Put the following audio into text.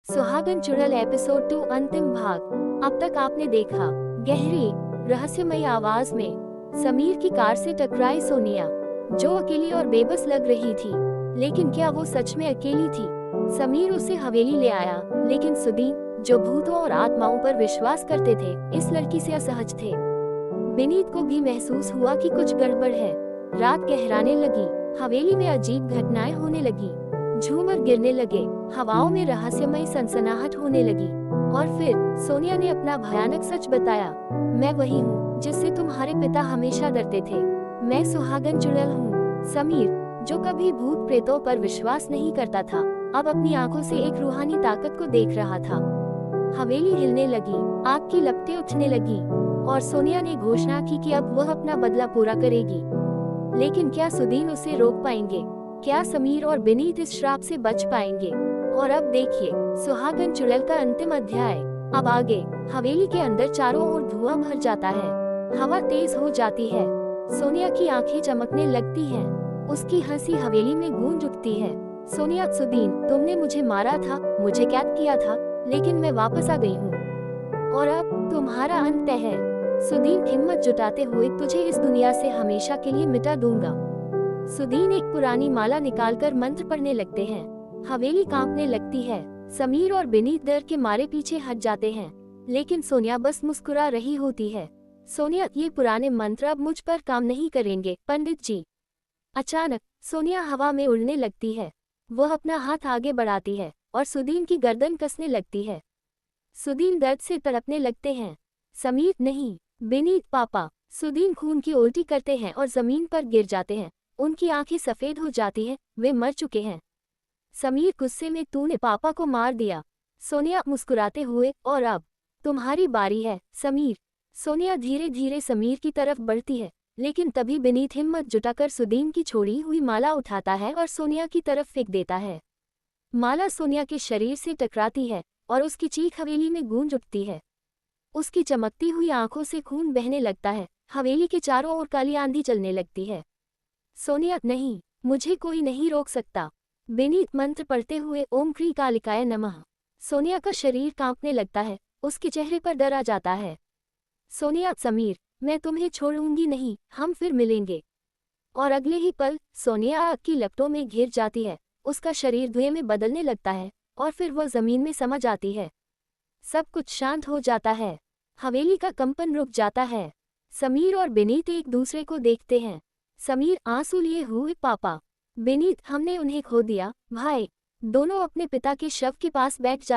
सुहागन चुड़ैल एपिसोड 2 अंतिम भाग। अब तक आपने देखा गहरी रहस्यमयी आवाज में समीर की कार से टकराई सोनिया, जो अकेली और बेबस लग रही थी। लेकिन क्या वो सच में अकेली थी? समीर उसे हवेली ले आया, लेकिन सुदीन, जो भूतों और आत्माओं पर विश्वास करते थे, इस लड़की से असहज थे। विनीत को भी महसूस हुआ कि कुछ गड़बड़ है। रात गहराने लगी, हवेली में अजीब घटनाएं होने लगी। झूमर गिरने लगे, हवाओं में रहस्यमयी सनसनाहट होने लगी। और फिर सोनिया ने अपना भयानक सच बताया। मैं वही हूँ जिससे तुम्हारे पिता हमेशा डरते थे। मैं सुहागन चुड़ैल हूँ। समीर, जो कभी भूत प्रेतों पर विश्वास नहीं करता था, अब अपनी आंखों से एक रूहानी ताकत को देख रहा था। हवेली हिलने लगी, आग की लपटें उठने लगी, और सोनिया ने घोषणा की कि अब वह अपना बदला पूरा करेगी। लेकिन क्या सुदीन उसे रोक पाएंगे? क्या समीर और विनीत इस श्राप से बच पाएंगे? और अब देखिए सुहागन चुड़ैल का अंतिम अध्याय। अब आगे हवेली के अंदर चारों ओर धुआं भर जाता है, हवा तेज हो जाती है, सोनिया की आंखें चमकने लगती हैं, उसकी हंसी हवेली में गूंज उठती है। सोनिया, सुदीन, तुमने मुझे मारा था, मुझे कैद किया था, लेकिन मैं वापस आ गई हूँ, और अब तुम्हारा अंत है। सुदीन हिम्मत जुटाते हुए, तुझे इस दुनिया से हमेशा के लिए मिटा दूंगा। सुदीन एक पुरानी माला निकालकर मंत्र पढ़ने लगते हैं। हवेली कांपने लगती है। समीर और विनीत डर के मारे पीछे हट जाते हैं, लेकिन सोनिया बस मुस्कुरा रही होती है। सोनिया, ये पुराने मंत्र अब मुझ पर काम नहीं करेंगे, पंडित जी। अचानक सोनिया हवा में उड़ने लगती है। वह अपना हाथ आगे बढ़ाती है और सुदीन की गर्दन कसने लगती है। सुदीन दर्द से तड़पने लगते हैं। समीर, नहीं, विनीत पापा। सुदीन खून की उल्टी करते हैं और जमीन पर गिर जाते हैं। उनकी आंखें सफेद हो जाती हैं, वे मर चुके हैं। समीर गुस्से में, तूने पापा को मार दिया। सोनिया मुस्कुराते हुए, और अब तुम्हारी बारी है समीर। सोनिया धीरे धीरे समीर की तरफ बढ़ती है, लेकिन तभी विनीत हिम्मत जुटाकर सुदीन की छोड़ी हुई माला उठाता है और सोनिया की तरफ फेंक देता है। माला सोनिया के शरीर से टकराती है और उसकी चीख हवेली में गूंज उठती है। उसकी चमकती हुई आंखों से खून बहने लगता है। हवेली के चारों ओर काली आंधी चलने लगती है। सोनिया, नहीं, मुझे कोई नहीं रोक सकता। विनीत मंत्र पढ़ते हुए, ओम क्री कालिकाय नमः। सोनिया का शरीर कांपने लगता है, उसके चेहरे पर डर आ जाता है। सोनिया, समीर, मैं तुम्हें छोड़ूंगी नहीं, हम फिर मिलेंगे। और अगले ही पल सोनिया आग की लपटों में घिर जाती है। उसका शरीर धुएं में बदलने लगता है और फिर वह जमीन में समा जाती है। सब कुछ शांत हो जाता है। हवेली का कंपन रुक जाता है। समीर और विनीत एक दूसरे को देखते हैं। समीर आंसू लिए हुए, पापा। विनीत, हमने उन्हें खो दिया भाई। दोनों अपने पिता के शव के पास बैठ